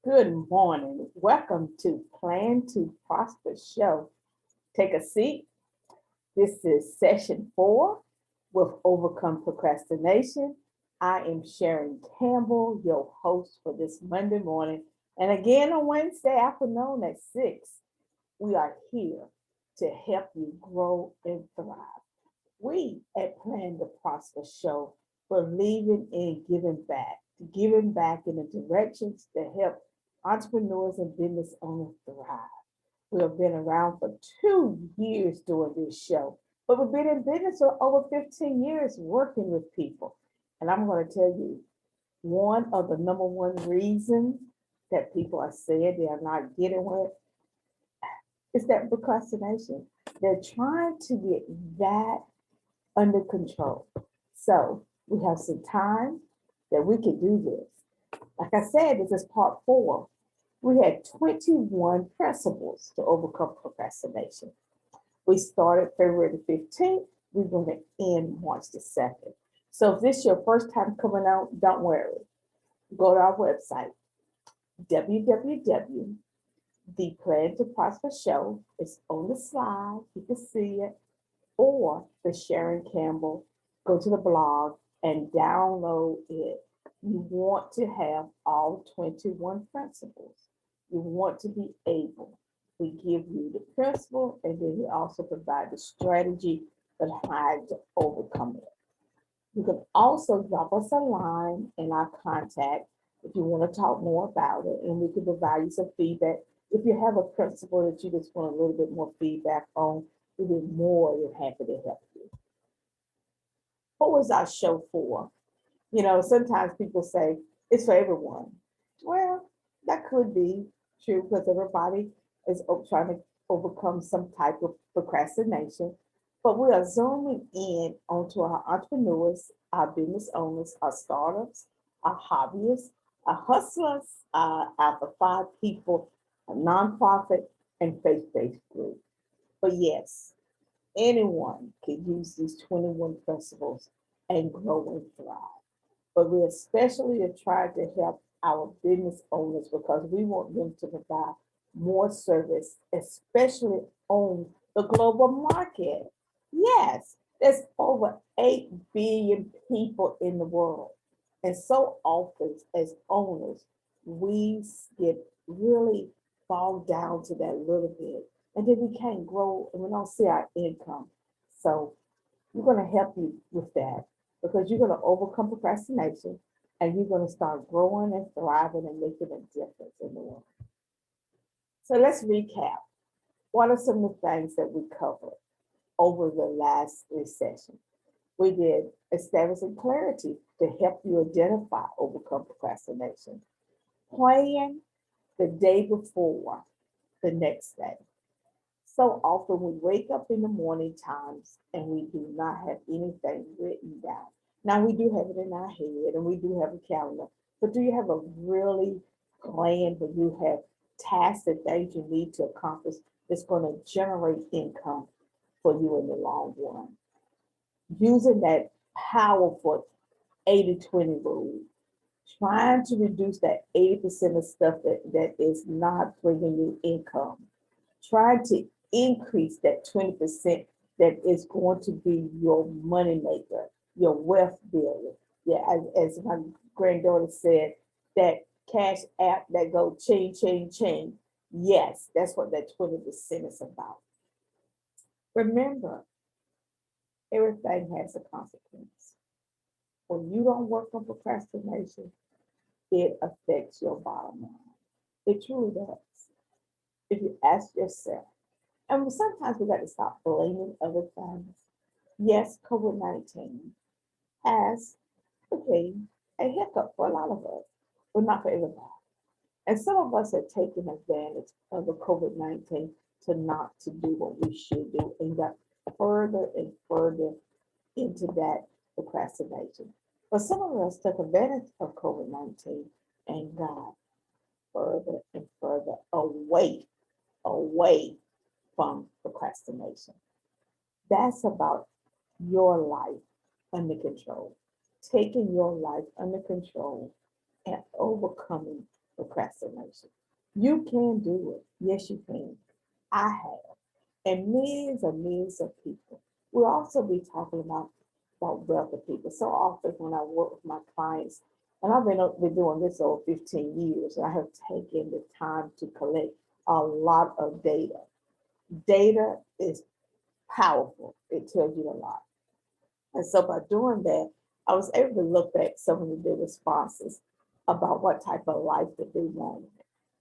Good morning. Welcome to Plan to Prosper Show. Take a seat. This is session 4 with Overcome Procrastination. I am Sharon Campbell, your host for this Monday morning. And again on Wednesday afternoon at 6, we are here to help you grow and thrive. We at Plan to Prosper Show believing in giving back in the directions that help entrepreneurs and business owners thrive. We have been around for 2 years doing this show, but we've been in business for over 15 years working with people. And I'm going to tell you one of the number one reasons that people are saying they are not getting with is that procrastination. They're trying to get that under control. So we have some time that we can do this. Like I said, this is part 4. We had 21 principles to overcome procrastination. We started February the 15th. We're going to end March the 2nd. So if this is your first time coming out, don't worry. Go to our website, www. The Plan to Prosper Show is on the slide. You can see it. Or the Sharon Campbell, go to the blog and download it. You want to have all 21 principles. You want to be able. We give you the principle and then we also provide the strategy behind to overcome it. You can also drop us a line in our contact if you want to talk more about it, and we can provide you some feedback. If you have a principle that you just want a little bit more feedback on, we'll be more than happy to help you. What was our show for? Sometimes people say it's for everyone. Well, that could be true because everybody is trying to overcome some type of procrastination. But we are zooming in onto our entrepreneurs, our business owners, our startups, our hobbyists, our hustlers, our Alpha 5 people, a nonprofit, and faith-based group. But yes, anyone can use these 21 principles and grow and thrive. But we especially are trying to help our business owners because we want them to provide more service, especially on the global market. Yes, there's over 8 billion people in the world. And so often as owners, we get really fall down to that little bit. And then we can't grow and we don't see our income. So we're going to help you with that because you're going to overcome procrastination and you're going to start growing and thriving and making a difference in the world. So let's recap. What are some of the things that we covered over the last recession? We did establishing clarity to help you identify, overcome procrastination. Plan the day before the next day. So often we wake up in the morning times and we do not have anything written down. Now we do have it in our head and we do have a calendar, but do you have a really plan where you have tasks and things you need to accomplish that's going to generate income for you in the long run? Using that powerful 80-20 rule, trying to reduce that 80% of stuff that is not bringing you income, trying to increase that 20% that is going to be your money maker, your wealth builder. Yeah, as my granddaughter said, that cash app that go chain, chain, chain. Yes, that's what that 20% is about. Remember, everything has a consequence. When you don't work on procrastination, it affects your bottom line. It truly does. If you ask yourself, and sometimes we got to stop blaming other things. Yes, COVID-19 has became a hiccup for a lot of us, but not for everybody. And some of us have taken advantage of the COVID-19 to not to do what we should do and got further and further into that procrastination. But some of us took advantage of COVID-19 and got further and further away from procrastination. That's about your life under control, taking your life under control and overcoming procrastination. You can do it. Yes, you can. I have. And millions of people. We'll also be talking about wealthy people. So often when I work with my clients, and I've been doing this over 15 years, and I have taken the time to collect a lot of data. Data is powerful. It tells you a lot. And so by doing that, I was able to look back some of the responses about what type of life that they wanted.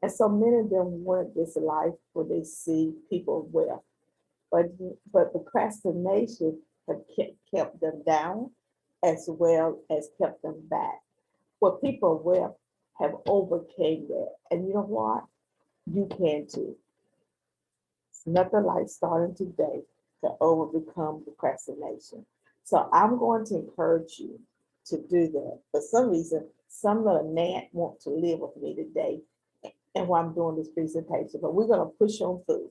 And so many of them wanted this life where they see people well, but procrastination have kept them down as well as kept them back. What people with have overcame that. And you know what? You can too. It's nothing like starting today to overcome procrastination. So I'm going to encourage you to do that. For some reason, some little Nat want to live with me today and while I'm doing this presentation, but we're going to push on through.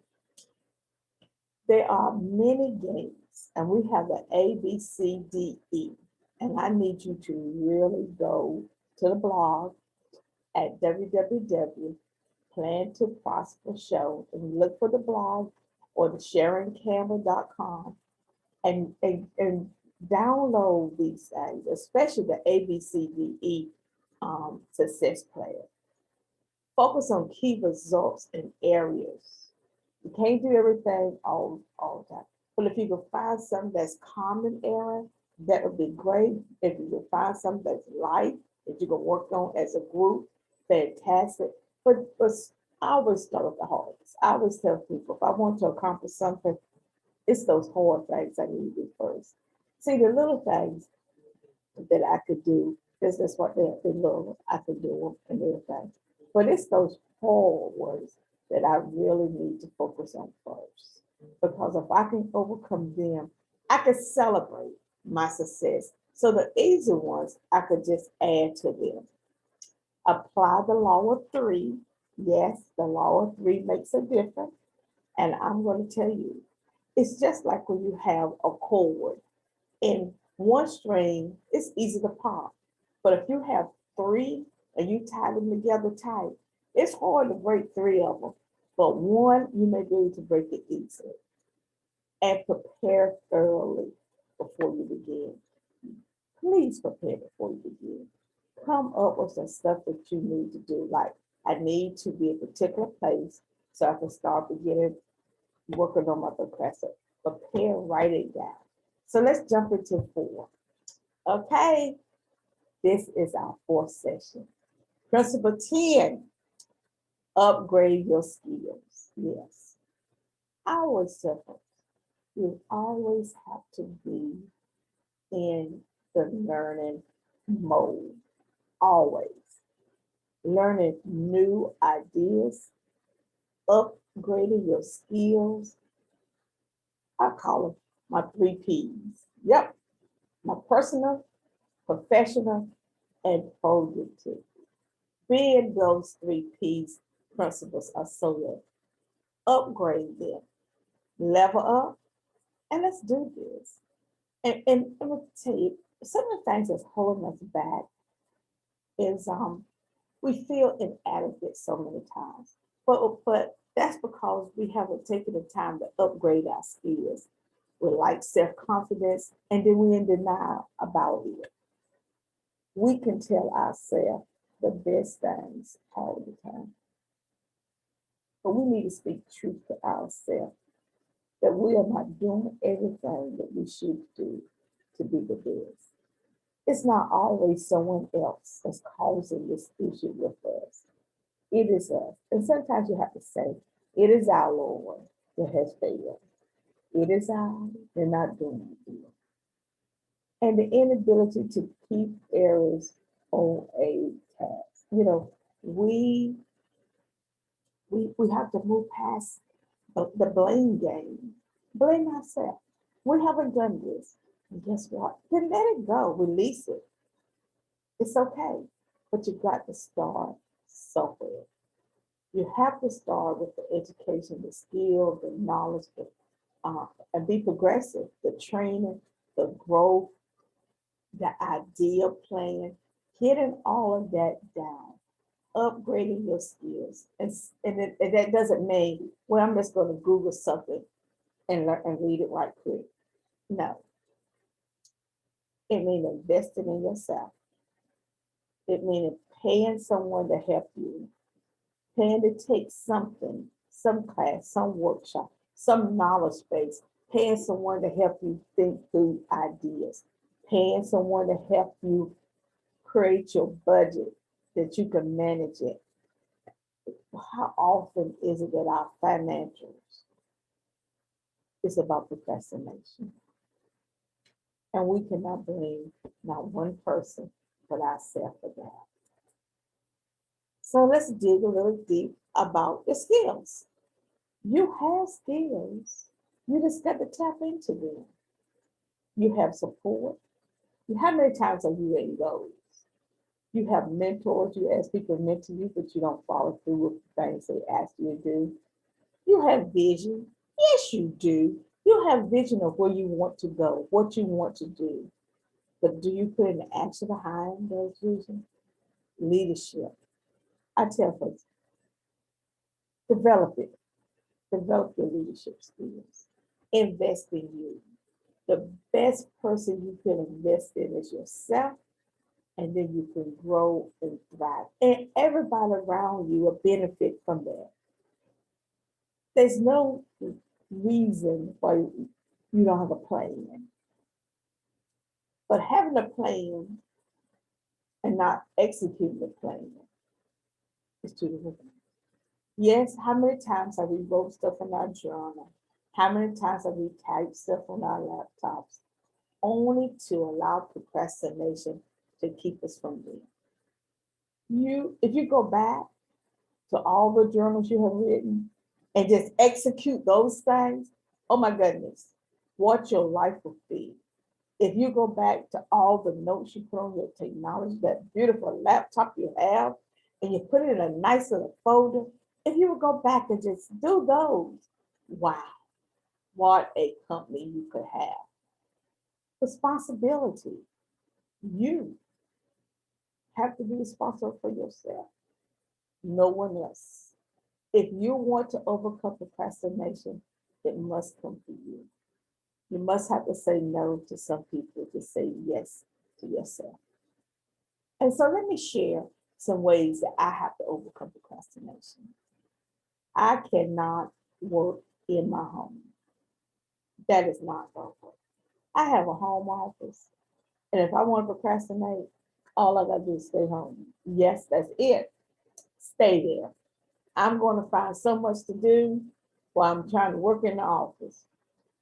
There are many games, and we have the A, B, C, D, E. And I need you to really go to the blog at www.plan to prosper show and look for the blog or the SharonCampbell.com and download these things, especially the ABCDE success plan. Focus on key results in areas. You can't do everything all the time. But if you can find something that's common area, that would be great. If you can find something that's light that you can work on as a group, fantastic. But I always start with the hardest. I always tell people if I want to accomplish something, it's those hard things I need to do first. See, the little things that I could do, that's what they little, I could do them and everything. But it's those hard ones that I really need to focus on first. Because if I can overcome them, I can celebrate my success. So the easy ones, I could just add to them. Apply the law of three. Yes, the law of three makes a difference. And I'm going to tell you, it's just like when you have a cord and one string, it's easy to pop. But if you have three and you tie them together tight, it's hard to break three of them. But one, you may be able to break it easily. And prepare thoroughly before you begin. Please prepare before you begin. Come up with some stuff that you need to do. Like, I need to be a particular place so I can start beginning working on my procrastination. Prepare, write it down. So let's jump into 4. Okay, this is our 4th session. Principle 10, upgrade your skills. Yes, our simple. You always have to be in the learning mode, always. Learning new ideas, upgrading your skills. I call them my 3 Ps. Yep, my personal, professional, and productive. Being those 3 Ps principles are so good. Upgrade them, level up, and let's do this. And I'm gonna tell you, some of the things that's holding us back is we feel inadequate so many times. But that's because we haven't taken the time to upgrade our skills. We like self-confidence, and then we're in denial about it. We can tell ourselves the best things all the time. But we need to speak truth to ourselves that we are not doing everything that we should do to be the best. It's not always someone else that's causing this issue with us. It is us. And sometimes you have to say, it is our Lord that has failed. It is I, they're not doing it. And the inability to keep errors on a task. You know, we have to move past the blame game. Blame ourselves. We haven't done this. And guess what? Then let it go. Release it. It's okay. But you got to start somewhere. You have to start with the education, the skill, the knowledge, and be progressive, the training, the growth, the idea plan, getting all of that down. upgrading your skills. And that doesn't mean, well, I'm just going to Google something and learn and read it right quick. No, it means investing in yourself. It means paying someone to help you, paying to take something, some class, some workshop, some knowledge base, paying someone to help you think through ideas, paying someone to help you create your budget that you can manage it. How often is it that our financials is about procrastination? And we cannot blame not one person but ourselves for that. So let's dig a little deep about the skills. You have skills. You just got to tap into them. You have support. How many times have you written goals? You have mentors. You ask people to mentor you, but you don't follow through with the things they ask you to do. You have vision. Yes, you do. You have vision of where you want to go, what you want to do. But do you put an action behind those visions? Leadership. I tell folks, develop it. Develop your leadership skills. Invest in you. The best person you can invest in is yourself, and then you can grow and thrive. And everybody around you will benefit from that. There's no reason why you don't have a plan. But having a plan and not executing the plan is two different things. Yes, how many times have we wrote stuff in our journal? How many times have we typed stuff on our laptops? Only to allow procrastination to keep us from doing. If you go back to all the journals you have written and just execute those things, oh my goodness, what your life will be. If you go back to all the notes you put on your technology, that beautiful laptop you have, and you put it in a nice little folder, if you would go back and just do those, wow, what a company you could have. Responsibility. You have to be responsible for yourself, no one else. If you want to overcome procrastination, it must come from you. You must have to say no to some people to say yes to yourself. And so let me share some ways that I have to overcome procrastination. I cannot work in my home. That is not going to work. I have a home office. And if I want to procrastinate, all I got to do is stay home. Yes, that's it. Stay there. I'm going to find so much to do while I'm trying to work in the office.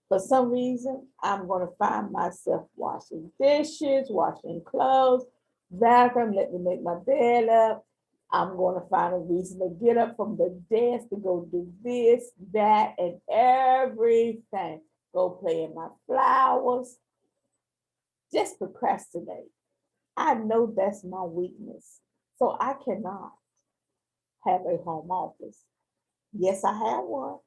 For some reason, I'm going to find myself washing dishes, washing clothes, vacuum, let me make my bed up. I'm going to find a reason to get up from the desk to go do this, that, and everything. Go play in my flowers. Just procrastinate. I know that's my weakness. So I cannot have a home office. Yes, I have one,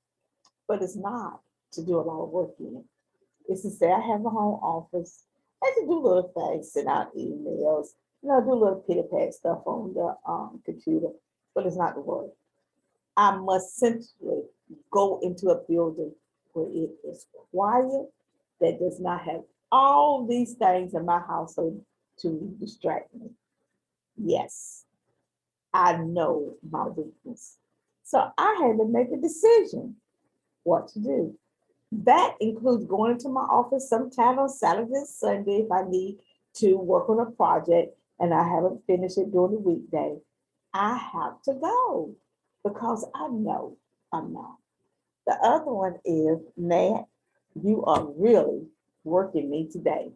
but it's not to do a lot of work in it. It's to say I have a home office and to do little things, send out emails, do little pitty pat stuff on the computer, but it's not the work. I must simply go into a building where it is quiet, that does not have all these things in my household to distract me. Yes, I know my weakness. So I had to make a decision what to do. That includes going into my office sometime on Saturday and Sunday if I need to work on a project and I haven't finished it during the weekday. I have to go because I know I'm not. The other one is, Matt, you are really working me today.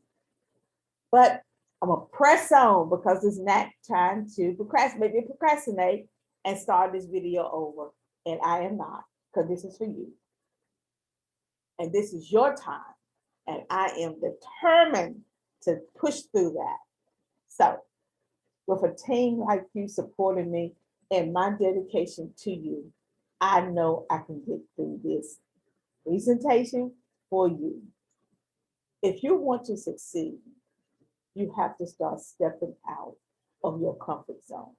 But I'm gonna press on because it's not time to procrastinate and start this video over. And I am not, because this is for you. And this is your time. And I am determined to push through that. So, with a team like you supporting me and my dedication to you, I know I can get through this presentation for you. If you want to succeed, you have to start stepping out of your comfort zone.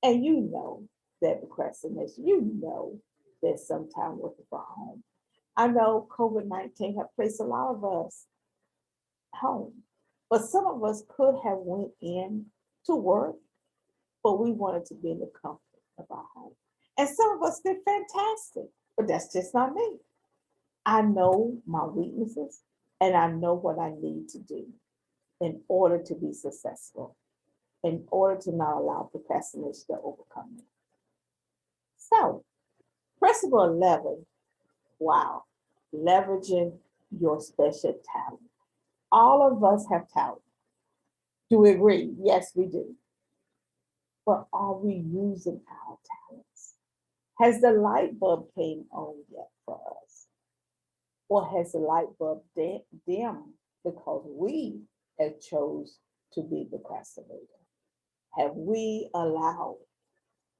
And you know that procrastination, you know that sometimes working from home. I know COVID-19 have placed a lot of us home, but some of us could have went in to work, but we wanted to be in the comfort of our home. And some of us did fantastic, but that's just not me. I know my weaknesses and I know what I need to do in order to be successful, in order to not allow procrastination to overcome me. So, principle 11, wow, leveraging your special talent. All of us have talent. Do we agree? Yes, we do. But are we using our talents? Has the light bulb came on yet for us? Or has the light bulb dimmed because we have chose to be procrastinator? Have we allowed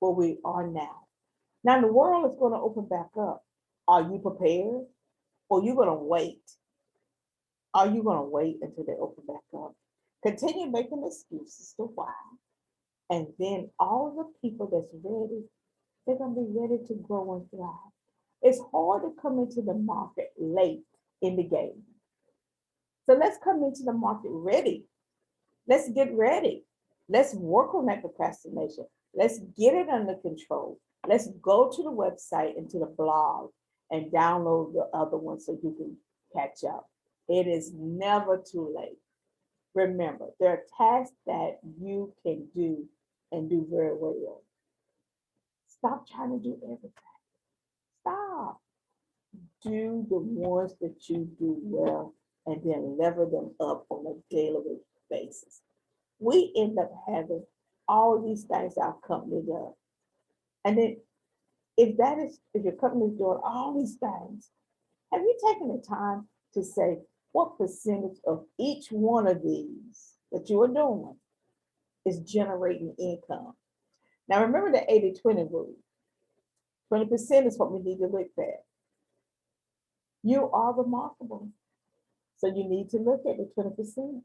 where we are now? Now the world is going to open back up. Are you prepared? Or are you going to wait? Are you going to wait until they open back up? Continue making excuses to why. And then all the people that's ready, they're going to be ready to grow and thrive. It's hard to come into the market late in the game. So let's come into the market ready. Let's get ready. Let's work on that procrastination. Let's get it under control. Let's go to the website and to the blog and download the other one so you can catch up. It is never too late. Remember, there are tasks that you can do and do very well. Stop trying to do everything. Stop. Do the ones that you do well and then lever them up on a daily basis. We end up having all these things our company does. And then if your company is doing all these things, have you taken the time to say what percentage of each one of these that you are doing is generating income? Now remember the 80-20 rule. 20% is what we need to look at. You are remarkable. So you need to look at the 20%.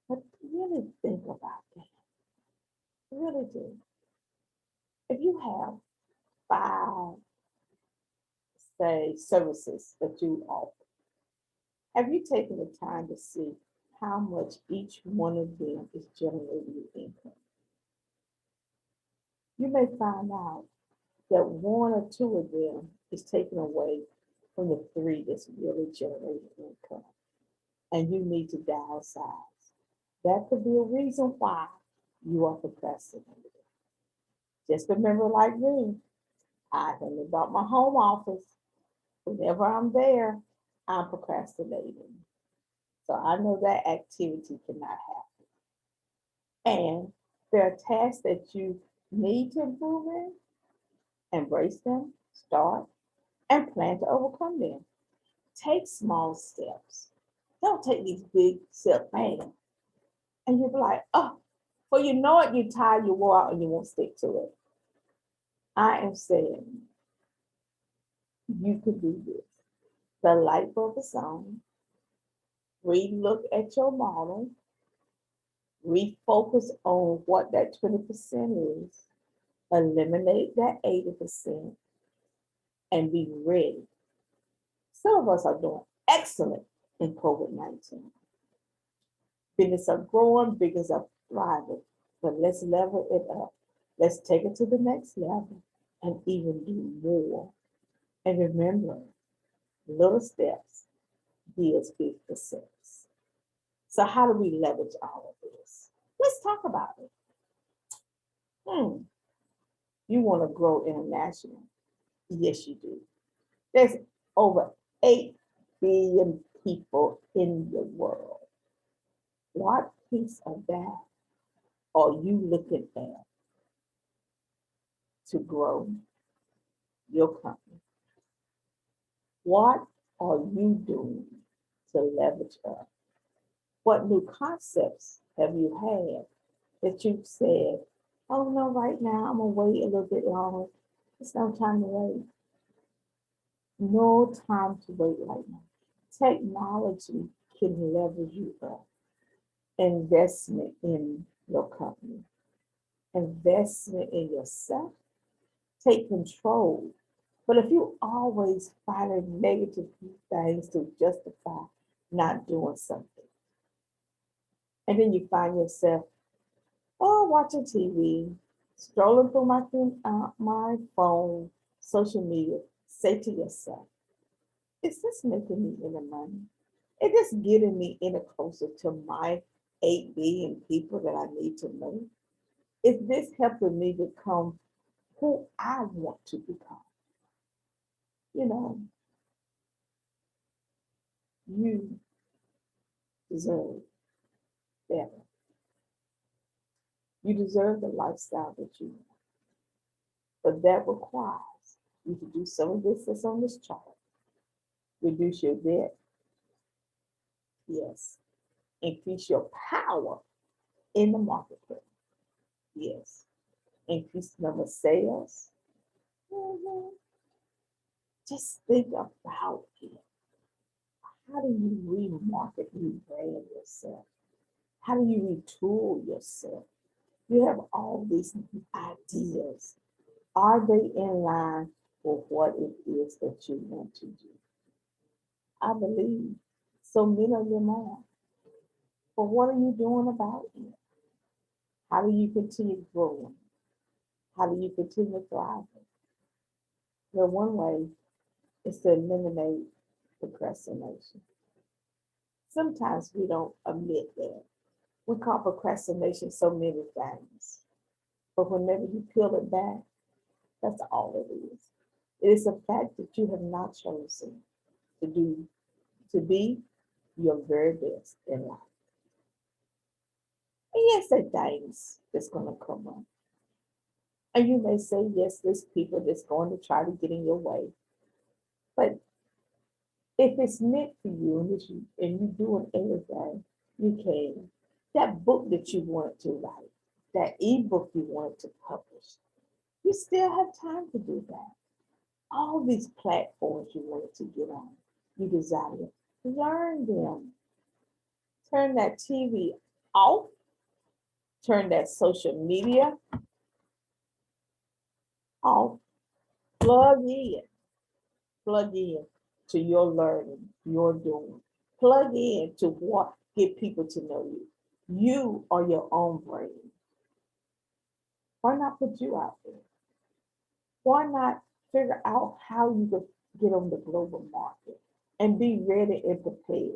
But really think about that. Really do. If you have 5, say, services that you offer, have you taken the time to see how much each one of them is generating income? You may find out that 1 or 2 of them is taken away from the 3 that's really generating income. And you need to downsize. That could be a reason why you are procrastinating. Just remember, like me, I think about my home office. Whenever I'm there, I'm procrastinating. So I know that activity cannot happen. And there are tasks that you need to improve in, embrace them, start, and plan to overcome them. Take small steps. Don't take these big steps, man. And you'll be like, oh, well, you know it, you're tired, you wore out, and you won't stick to it. I am saying you could do this. The light bulb is on. Re-look at your model. Refocus on what that 20% is. Eliminate that 80% and be ready. Some of us are doing excellent in COVID-19. Business are growing, business are thriving, but let's level it up. Let's take it to the next level and even do more. And remember, little steps builds big success. So how do we leverage all of this? Let's talk about it. You want to grow international? Yes, you do. There's over 8 billion people in the world. What piece of that are you looking at to grow your company? What are you doing to leverage up? What new concepts have you had that you've said, oh no, right now I'm gonna wait a little bit longer. It's no time to wait. No time to wait right now. Technology can leverage you up. Investment in your company. investment in yourself, take control. But if you always finding negative things to justify not doing something, and then you find yourself, oh, watching TV, strolling through my phone, social media, say to yourself, is this making me any money? Is this getting me any closer to my 8 billion people that I need to know? Is this helping me become who I want to become? You know, you deserve better. You deserve the lifestyle that you want. But that requires you to do some of this that's on this chart. Reduce your debt, yes. Increase your power in the marketplace, yes. Increase the number of sales. Mhm. Just think about it. How do you remarket, rebrand yourself? How do you retool yourself? You have all these ideas. Are they in line with what it is that you want to do? I believe so many of them are. But what are you doing about it? How do you continue growing? How do you continue thriving? Well, one way is to eliminate procrastination. Sometimes we don't admit that. We call procrastination so many things. But whenever you peel it back, that's all it is. It is a fact that you have not chosen to do, to be your very best in life. And yes, there are things that's going to come up. And you may say, yes, there's people that's going to try to get in your way. But if it's meant for you and you're doing everything you can, that book that you wanted to write, that ebook you wanted to publish, you still have time to do that. All these platforms you wanted to get on, you desire, learn them. Turn that TV off, turn that social media off, plug in, plug in to your learning, your doing. Plug in to what get people to know you. You are your own brand. Why not put you out there? Why not figure out how you could get on the global market and be ready and prepared?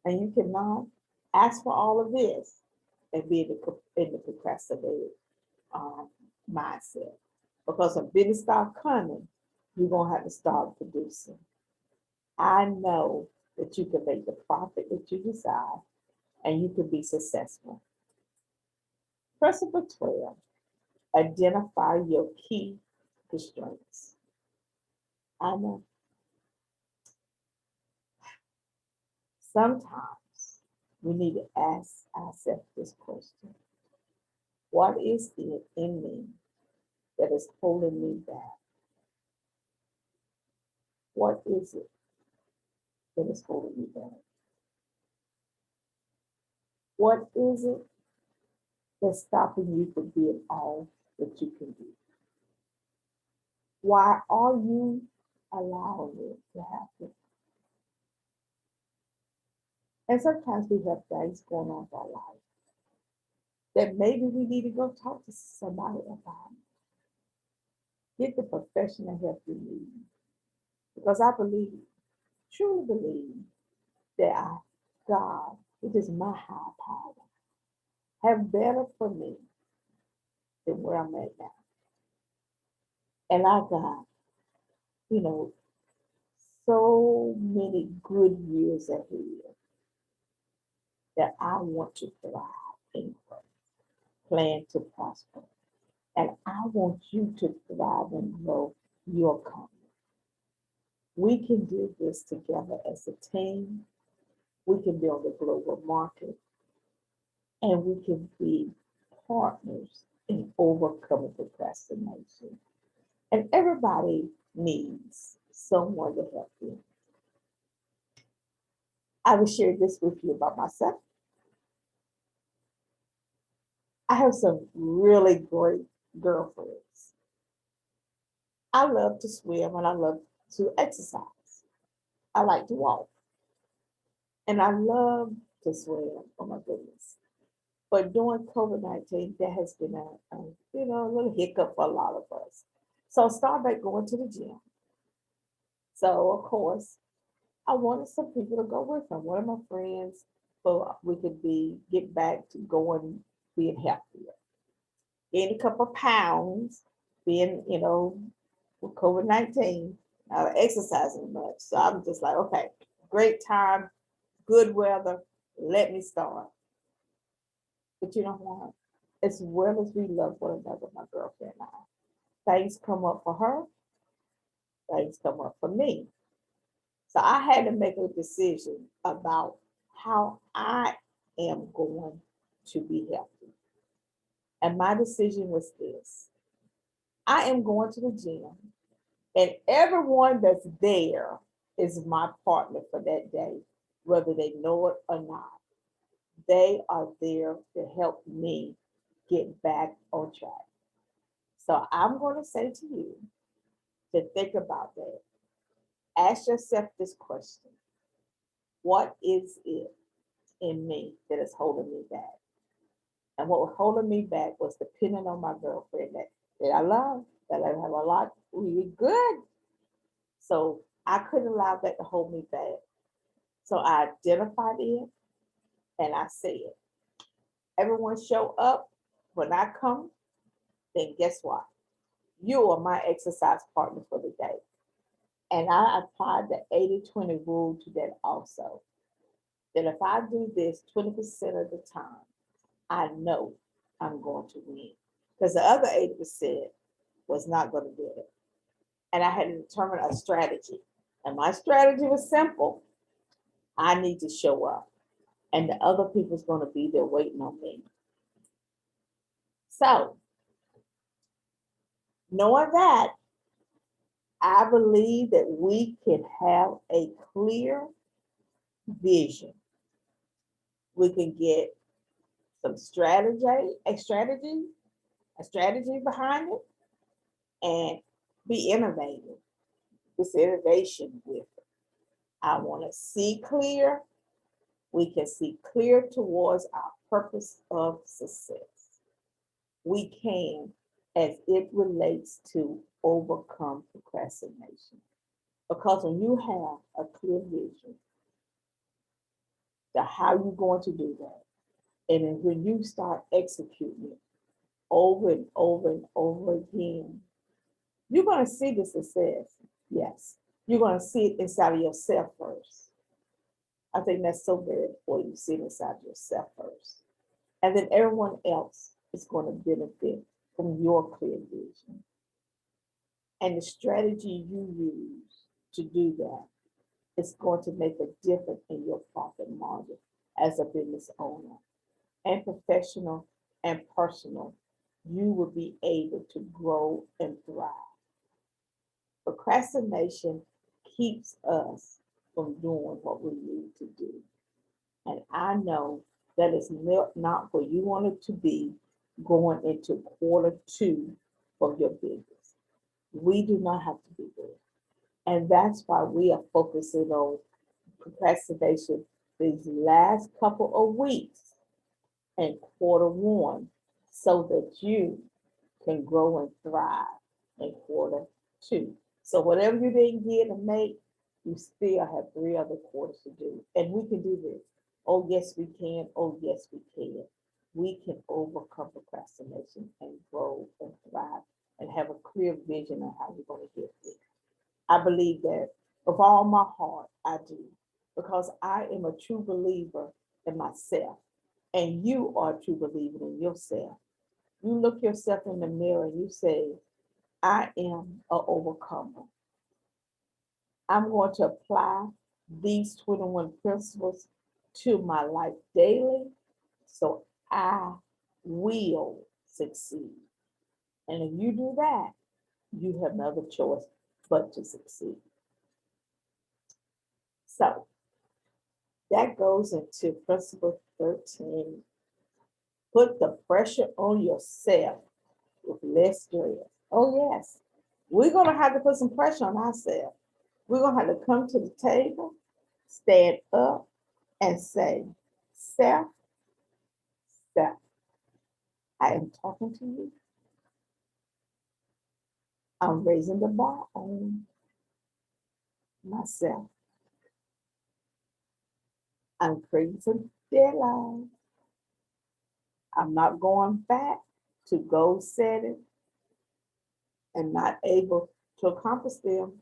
And you cannot ask for all of this and be in the procrastinated um, mindset. Because if business start coming, you're gonna have to start producing. I know that you can make the profit that you desire and you can be successful. Principle 12, identify your key constraints. I know sometimes we need to ask ourselves this question. What is it in me that is holding me back? What is it that is holding me back? What is it that's stopping you from being all that you can be? Why are you allowing it to happen? And sometimes we have things going on in our life that maybe we need to go talk to somebody about. Get the professional help you need. Because I believe, truly believe, that God, which is my high power, have better for me than where I'm at now. And I got, you know, so many good years ahead that I want to thrive and grow, plan to prosper. And I want you to thrive and grow your company. We can do this together as a team. We can build a global market and we can be partners in overcoming procrastination. And everybody needs someone to help you. I will share this with you about myself. I have some really great girlfriends. I love to swim and I love to exercise. I like to walk and I love to swim. Oh my goodness. But during COVID-19, there has been a little hiccup for a lot of us. So I started back going to the gym. So of course, I wanted some people to go with me. One of my friends, so we could get back to going, being healthier. Gained a couple of pounds, being, with COVID-19, not exercising much. So I'm just like, okay, great time, good weather, let me start. But you know what? As well as we love one another, my girlfriend and I, things come up for her, things come up for me. So I had to make a decision about how I am going to be healthy. And my decision was this: I am going to the gym, and everyone that's there is my partner for that day, whether they know it or not. They are there to help me get back on track. So I'm going to say to you to think about that. Ask yourself this question: what is it in me that is holding me back? And what was holding me back was depending on my girlfriend that I love, that I have a lot really good. So I couldn't allow that to hold me back. So I identified it and I said, everyone show up. When I come, then guess what? You are my exercise partner for the day. And I applied the 80-20 rule to that also. That if I do this 20% of the time, I know I'm going to win. Because the other 80% was not going to do it. And I had to determine a strategy. And my strategy was simple: I need to show up, and the other people's going to be there waiting on me. So, knowing that, I believe that we can have a clear vision. We can get some a strategy behind it, and be innovative. This innovation with it. I want to see clear. We can see clear towards our purpose of success. We can, as it relates to overcome procrastination. Because when you have a clear vision to how you're going to do that, and then when you start executing it over and over and over again, you're going to see the success. Yes. You're going to see it inside of yourself first. I think that's so very important. You see it inside yourself first. And then everyone else is going to benefit from your clear vision. And the strategy you use to do that is going to make a difference in your profit margin as a business owner and professional and personal. You will be able to grow and thrive. Procrastination keeps us from doing what we need to do. And I know that is not where you want it to be going into quarter 2 of your business. We do not have to be there. And that's why we are focusing on procrastination these last couple of weeks and quarter 1 so that you can grow and thrive in quarter 2. So whatever you didn't get to make, you still have 3 other quarters to do. And we can do this. Oh, yes, we can. Oh, yes, we can. We can overcome procrastination and grow and thrive and have a clear vision of how we're going to get there. I believe that with all my heart, I do, because I am a true believer in myself, and you are a true believer in yourself. You look yourself in the mirror and you say, I am an overcomer. I'm going to apply these 21 principles to my life daily so I will succeed. And if you do that, you have no other choice but to succeed. So that goes into principle 13. Put the pressure on yourself with less stress. Oh, yes. We're going to have to put some pressure on ourselves. We're going to have to come to the table, stand up, and say, Self, self, I am talking to you. I'm raising the bar on myself. I'm creating some deadlines. I'm not going back to goal setting and not able to accomplish them.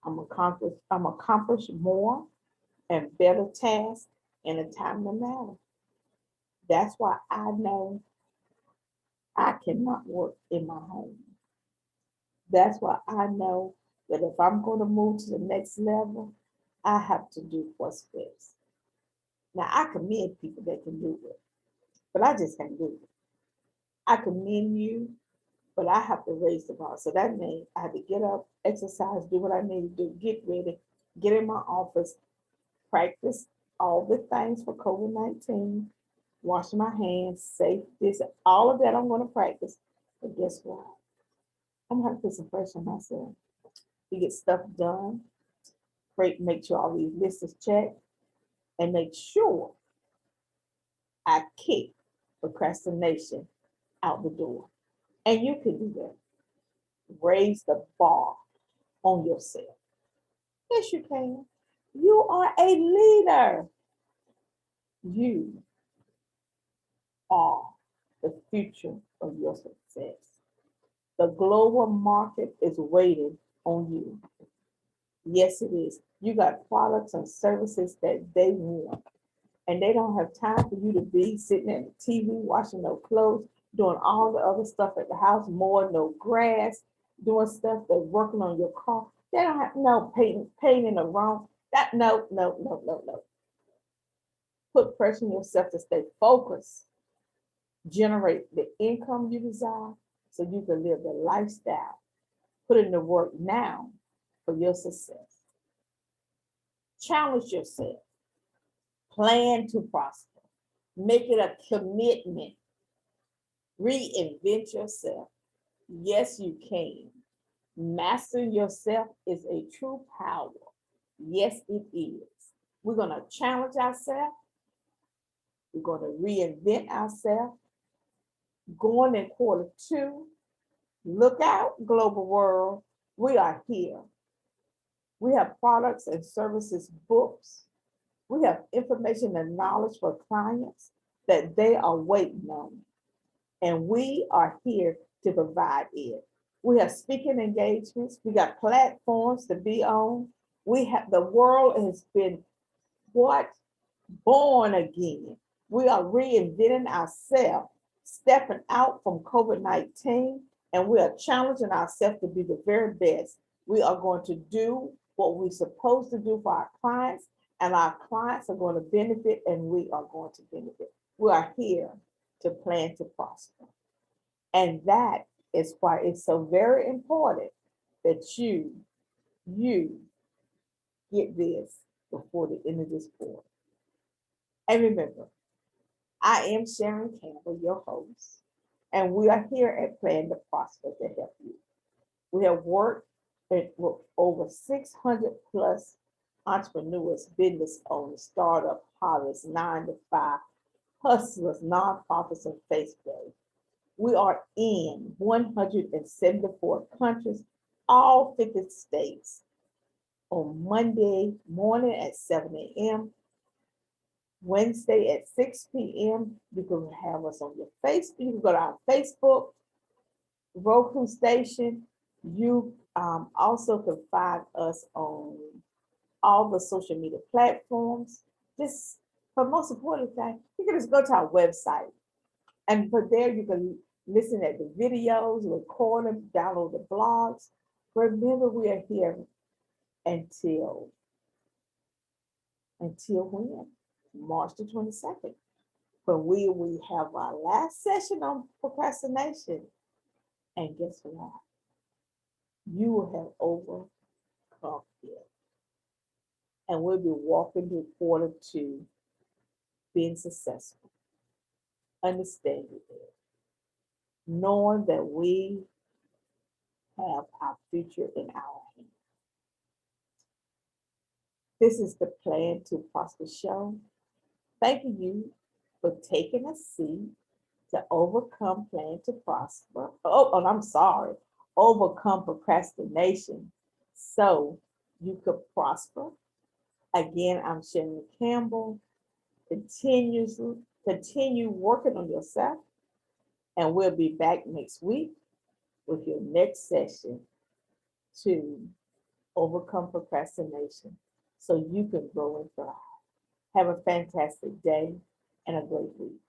I'm accomplish more and better tasks in a timely manner. That's why I know I cannot work in my home. That's why I know that if I'm going to move to the next level, I have to do what's best. Now I commend people that can do it, but I just can't do it. I commend you, but I have to raise the bar. So that means I have to get up, exercise, do what I need to do, get ready, get in my office, practice all the things for COVID-19, wash my hands, safe this, all of that I'm going to practice. But guess what? I'm going to put some pressure on myself to get stuff done, make sure all these lists is checked, and make sure I kick procrastination out the door. And you can do that. Raise the bar on yourself. Yes, you can. You are a leader. You are the future of your success. The global market is waiting on you. Yes, it is. You got products and services that they want, and they don't have time for you to be sitting at the TV, washing no clothes, doing all the other stuff at the house, mowing no grass, doing stuff that's working on your car. They don't have no painting around. That no, no, no, no, no. Put pressure on yourself to stay focused, generate the income you desire so you can live the lifestyle. Put in the work now for your success. Challenge yourself. Plan to prosper. Make it a commitment. Reinvent yourself. Yes, you can. Mastering yourself is a true power. Yes, it is. We're going to challenge ourselves. We're going to reinvent ourselves. Going in Q2, look out, global world. We are here. We have products and services, books. We have information and knowledge for clients that they are waiting on. And we are here to provide it. We have speaking engagements. We got platforms to be on. We have the world has been what? Born again. We are reinventing ourselves, stepping out from COVID-19, and we are challenging ourselves to be the very best. We are going to do what we're supposed to do for our clients, and our clients are going to benefit, and we are going to benefit. We are here to plan to prosper. And that is why it's so very important that you get this before the end of this quarter. And remember, I am Sharon Campbell, your host, and we are here at Plan to Prosper to help you. We have worked with over 600 plus entrepreneurs, business owners, startup pilots, 9 to 5, hustlers, nonprofits, and Facebook. We are in 174 countries, all 50 states. On Monday morning at 7 a.m., Wednesday at 6 p.m. You can have us on your Facebook. You can go to our Facebook, Roku station. You also can find us on all the social media platforms. Just, but most important thing, you can just go to our website. And for there, you can listen at the videos, record them, download the blogs. Remember, we are here until when? March the 22nd, when we have our last session on procrastination. And guess what? You will have overcome it. And we'll be walking through Q2 being successful. understanding it, knowing that we have our future in our hands. This is the Plan to Prosper show. Thank you for taking a seat to overcome Plan to Prosper. Oh, I'm sorry, overcome procrastination so you could prosper. Again, I'm Sharon Campbell. Continue working on yourself, and we'll be back next week with your next session to overcome procrastination so you can grow and thrive. Have a fantastic day and a great week.